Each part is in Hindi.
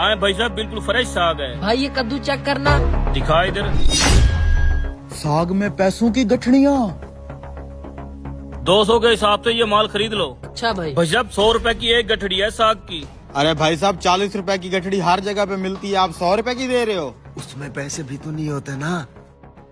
हाँ भाई साहब, बिल्कुल फ्रेश साग है। भाई ये कद्दू चेक करना। दिखा इधर। साग में पैसों की गठड़ियाँ। 200 के हिसाब से ये माल खरीद लो। अच्छा भाई। भाई साहब 100 रुपए की एक गठड़ी है साग की। अरे भाई साहब 40 रुपए की गठड़ी हर जगह पे मिलती है, आप 100 रुपए की दे रहे हो? उसमें पैसे भी तो नहीं होते ना।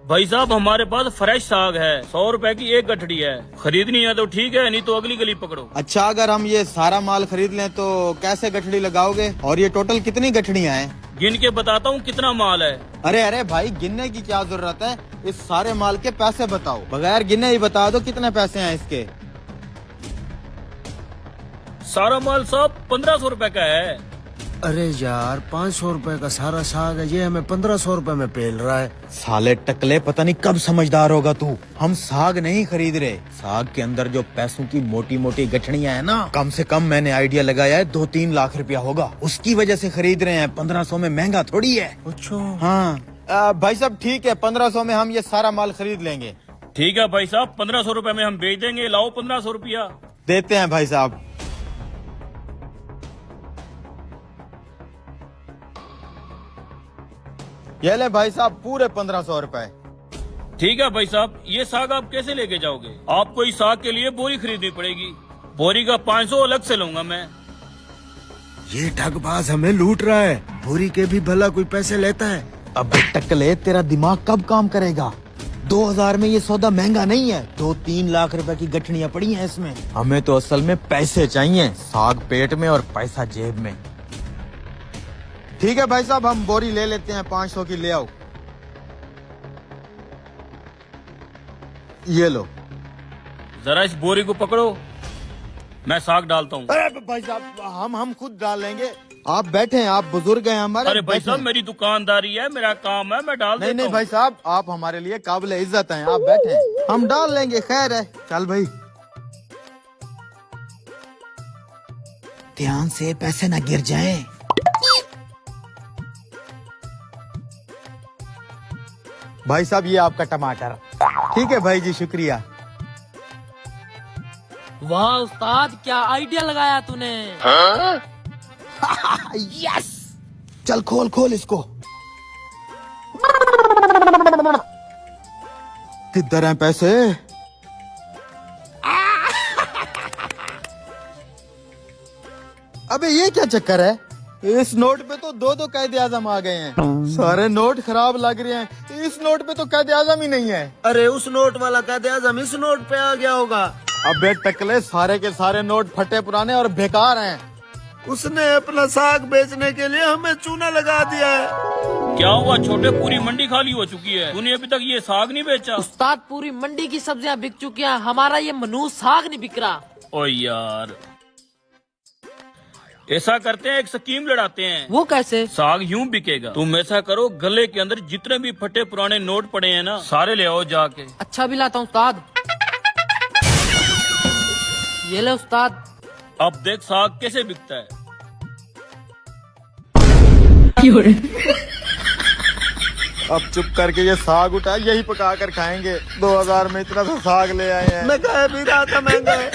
भाई साहब हमारे पास फ्रेश साग है, 100 रुपए की एक गठड़ी है। खरीदनी है तो ठीक है, नहीं तो अगली गली पकड़ो। अच्छा, अगर हम ये सारा माल खरीद लें तो कैसे गठड़ी लगाओगे? और ये टोटल कितनी गठड़ियाँ हैं? गिन के बताता हूँ कितना माल है। अरे अरे भाई, गिनने की क्या जरूरत है? इस सारे माल के पैसे बताओ, बगैर गिने ही बता दो कितने पैसे हैं इसके। सारा माल साहब 1500 रुपए का है। अरे यार 500 रुपए का सारा साग है, ये हमें 1500 रुपए में पेल रहा है। साले टकले, पता नहीं कब समझदार होगा तू। हम साग नहीं खरीद रहे, साग के अंदर जो पैसों की मोटी मोटी गठड़ियाँ है ना, कम से कम मैंने आइडिया लगाया है 2-3 लाख रुपया होगा, उसकी वजह से खरीद रहे हैं। 1500 में महंगा थोड़ी है। अच्छा हाँ भाई साहब ठीक है, 1500 में हम ये सारा माल खरीद लेंगे। ठीक है भाई साहब, 1500 रुपए में हम बेच देंगे। लाओ 1500 रुपया। देते हैं भाई साहब। ये ले भाई साहब पूरे 1500 रुपए। ठीक है भाई साहब, ये साग आप कैसे लेके जाओगे? आपको इस साग के लिए बोरी खरीदनी पड़ेगी। बोरी का 500 अलग से लूंगा मैं। ये ठगबाज हमें लूट रहा है, बोरी के भी भला कोई पैसे लेता है। अबे टकले, तेरा दिमाग कब काम करेगा? 2000 में ये सौदा महंगा नहीं है। 2-3 लाख रुपए की गठड़ियाँ पड़ी हैं इसमें। हमें तो असल में पैसे चाहिए, साग पेट में और पैसा जेब में। ठीक है भाई साहब, हम बोरी ले लेते हैं, 500 की ले आओ। ये लो। जरा इस बोरी को पकड़ो, मैं साग डालता हूँ। अरे भाई साहब हम खुद डाल लेंगे, आप बैठे, आप बुजुर्ग हैं हमारे। अरे भाई बैठें। साहब मेरी दुकानदारी है, मेरा काम है, मैं डाल नहीं देता नहीं भाई साहब, आप हमारे लिए काबिल इज्जत हैं, आप बैठे, हम डाल लेंगे। खैर है, चल भाई। ध्यान से, पैसे ना गिर जाएं। भाई साहब ये आपका टमाटर। ठीक है भाई जी, शुक्रिया। वाह उस्ताद, क्या आइडिया लगाया तूने। यस, चल खोल खोल इसको। किधर हैं पैसे? अबे ये क्या चक्कर है? इस नोट पे तो 2-2 कायदे आजम आ गए हैं। सारे नोट खराब लग रहे हैं, इस नोट पे तो कायदे आजम ही नहीं है। अरे उस नोट वाला कायदे आजम इस नोट पे आ गया होगा। अबे टकले, सारे के सारे नोट फटे पुराने और बेकार हैं। उसने अपना साग बेचने के लिए हमें चूना लगा दिया है। क्या हुआ छोटे, पूरी मंडी खाली हो चुकी है, तूने अभी तक ये साग नहीं बेचा? उस्ताद पूरी मंडी की सब्जियां बिक चुकी हैं, हमारा ये मनूस साग नहीं बिक रहा। ओ यार, ऐसा करते हैं, एक स्कीम लड़ाते हैं। वो कैसे? साग यूं बिकेगा, तुम ऐसा करो, गले के अंदर जितने भी फटे पुराने नोट पड़े हैं ना, सारे ले आओ जाके। अच्छा भी लाता हूँ उस्ताद। ये ले उस्ताद। अब देख साग कैसे बिकता है। अब चुप करके ये साग उठा, यही पका कर खाएंगे। 2000 में इतना सा साग ले आए हैं। मैं कह भी रहा था महंगा है।